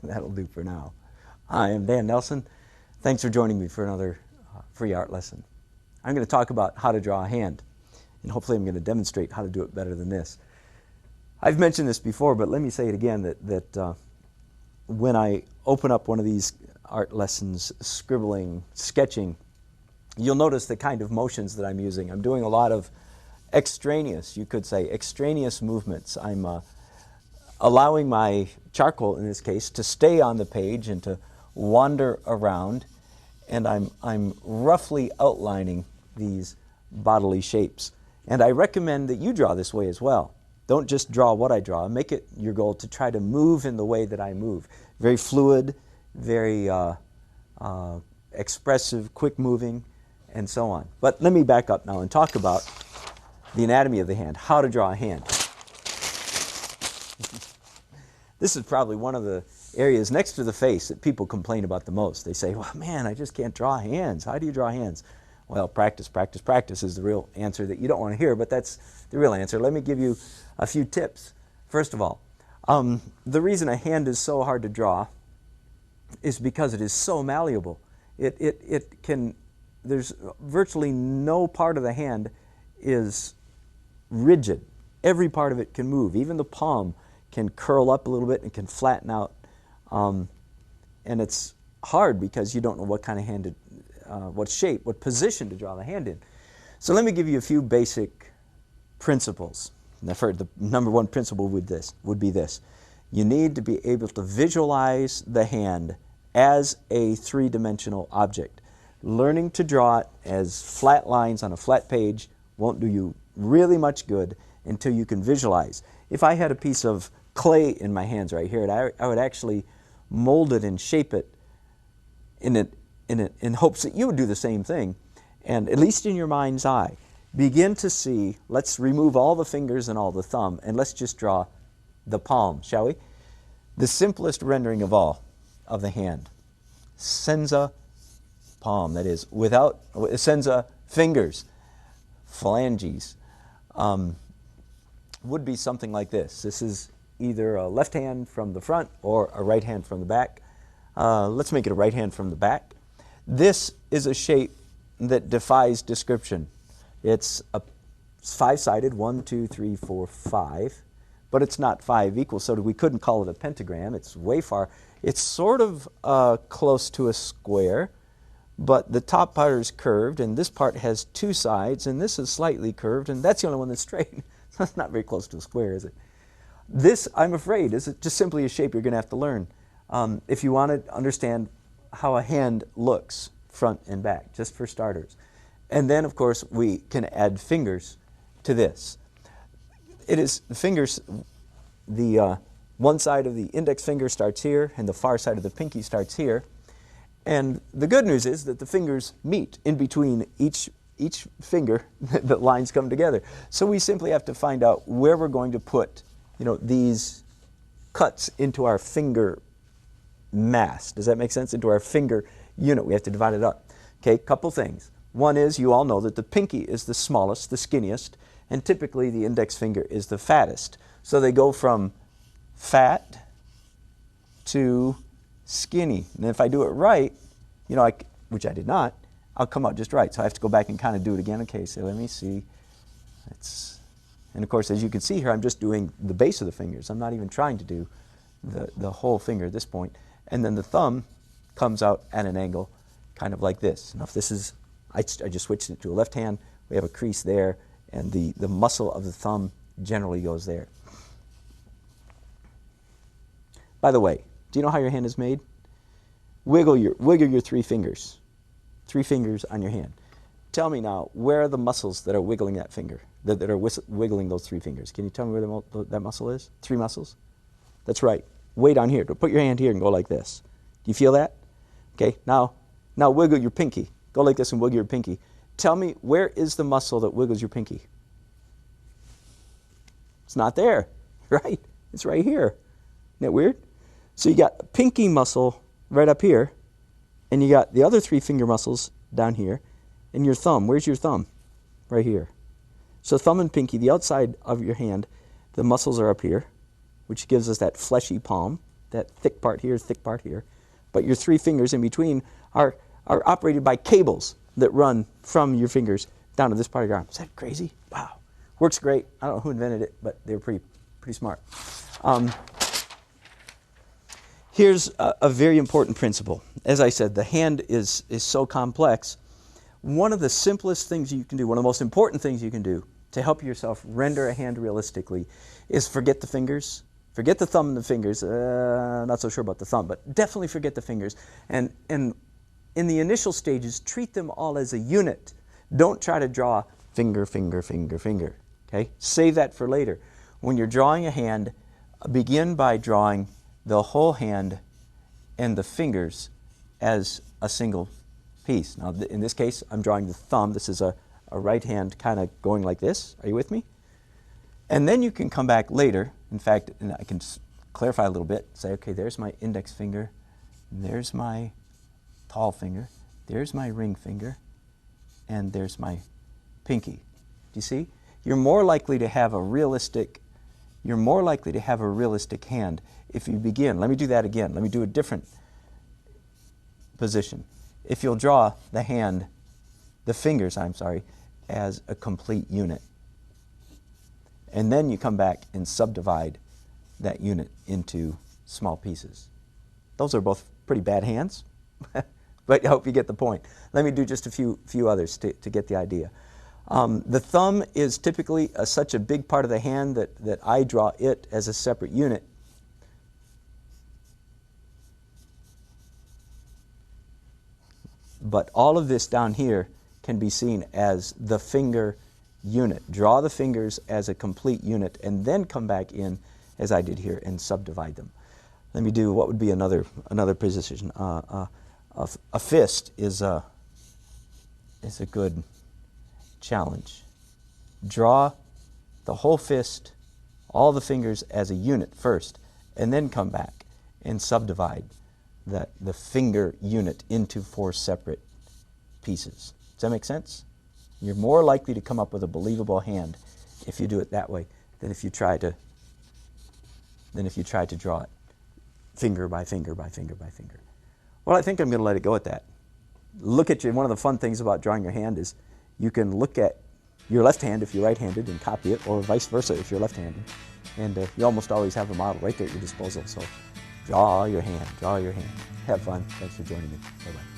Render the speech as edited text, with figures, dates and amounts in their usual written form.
That'll do for now. Hi, I'm Dan Nelson. Thanks for joining me for another free art lesson. I'm going to talk about how to draw a hand, and hopefully I'm going to demonstrate how to do it better than this. I've mentioned this before, but let me say it again, that when I open up one of these art lessons, scribbling, sketching, you'll notice the kind of motions that I'm using. I'm doing a lot of extraneous, you could say, extraneous movements. I'm allowing my charcoal, in this case, to stay on the page and to wander around, and I'm roughly outlining these bodily shapes. And I recommend that you draw this way as well. Don't just draw what I draw. Make it your goal to try to move in the way that I move. Very fluid, very expressive, quick moving, and so on. But let me back up now and talk about the anatomy of the hand, how to draw a hand. This is probably one of the areas next to the face that people complain about the most. They say, well, man, I just can't draw hands. How do you draw hands? Well, practice, practice, practice is the real answer that you don't want to hear, but that's the real answer. Let me give you a few tips. First of all, the reason a hand is so hard to draw is because it is so malleable. There's virtually no part of the hand is rigid. Every part of it can move. Even the palm can curl up a little bit and can flatten out. And it's hard because you don't know what kind of hand, what shape, what position to draw the hand in. So let me give you a few basic principles. The number one principle would be this. You need to be able to visualize the hand as a three-dimensional object. Learning to draw it as flat lines on a flat page won't do you really much good until you can visualize. If I had a piece of clay in my hands right here, I would actually mold it and shape it in hopes that you would do the same thing. And at least in your mind's eye, begin to see, let's remove all the fingers and all the thumb, and let's just draw the palm, shall we? The simplest rendering of all of the hand. Senza palm, that is, without senza fingers, phalanges, would be something like this. This is either a left hand from the front or a right hand from the back. Let's make it a right hand from the back. This is a shape that defies description. It's five-sided, 1, 2, 3, 4, 5, but it's not 5 equal, so we couldn't call it a pentagram. It's way far. It's sort of close to a square, but the top part is curved, and this part has two sides, and this is slightly curved, and that's the only one that's straight. So it's not very close to a square, is it? This, I'm afraid, is just simply a shape you're going to have to learn if you want to understand how a hand looks front and back, just for starters. And then, of course, we can add fingers to this. It is the fingers, the one side of the index finger starts here, and the far side of the pinky starts here. And the good news is that the fingers meet in between each finger. The lines come together. So we simply have to find out where we're going to put, these cuts into our finger mass. Does that make sense? Into our finger unit. We have to divide it up. Okay, couple things. One is, you all know that the pinky is the smallest, the skinniest, and typically the index finger is the fattest. So they go from fat to skinny. And if I do it right, which I did not, I'll come out just right. So I have to go back and kind of do it again. Okay, so let me see. And of course, as you can see here, I'm just doing the base of the fingers. I'm not even trying to do the whole finger at this point. And then the thumb comes out at an angle, kind of like this. Now if this is, I just switched it to a left hand, we have a crease there, and the muscle of the thumb generally goes there. By the way, do you know how your hand is made? Wiggle your three fingers. 3 fingers on your hand. Tell me now, where are the muscles that are wiggling that finger, that are wiggling those 3 fingers? Can you tell me where that muscle is? 3 muscles? That's right. Way down here. Put your hand here and go like this. Do you feel that? Okay, now wiggle your pinky. Go like this and wiggle your pinky. Tell me, where is the muscle that wiggles your pinky? It's not there, right? It's right here. Isn't that weird? So you got a pinky muscle right up here, and you got the other 3 finger muscles down here, and your thumb. Where's your thumb? Right here. So thumb and pinky, the outside of your hand, the muscles are up here, which gives us that fleshy palm, that thick part here, thick part here. But your three fingers in between are operated by cables that run from your fingers down to this part of your arm. Is that crazy? Wow. Works great. I don't know who invented it, but they were pretty smart. Here's a very important principle. As I said, the hand is so complex. One of the simplest things you can do, one of the most important things you can do to help yourself render a hand realistically is forget the fingers. Forget the thumb and the fingers. Not so sure about the thumb, but definitely forget the fingers. And in the initial stages, treat them all as a unit. Don't try to draw finger, finger, finger, finger. Okay? Save that for later. When you're drawing a hand, begin by drawing the whole hand and the fingers as a single piece. Now, in this case, I'm drawing the thumb. This is a right hand kind of going like this. Are you with me? And then you can come back later. In fact, and I can clarify a little bit. Say, okay, there's my index finger. There's my tall finger. There's my ring finger. And there's my pinky. Do you see? You're more likely to have a realistic hand if you begin. Let me do that again. Let me do a different position. If you'll draw the hand, the fingers, as a complete unit. And then you come back and subdivide that unit into small pieces. Those are both pretty bad hands, but I hope you get the point. Let me do just a few others to get the idea. The thumb is typically such a big part of the hand that I draw it as a separate unit. But all of this down here can be seen as the finger unit. Draw the fingers as a complete unit and then come back in, as I did here, and subdivide them. Let me do what would be another position. A fist is a good challenge. Draw the whole fist, all the fingers as a unit first, and then come back and subdivide the finger unit into 4 separate pieces. Does that make sense? You're more likely to come up with a believable hand if you do it that way than if you try to draw it finger by finger by finger by finger. Well, I think I'm going to let it go at that. Look at one of the fun things about drawing your hand is you can look at your left hand if you're right-handed and copy it, or vice versa if you're left-handed. And you almost always have a model right there at your disposal. So draw your hand, draw your hand. Have fun. Thanks for joining me. Bye-bye.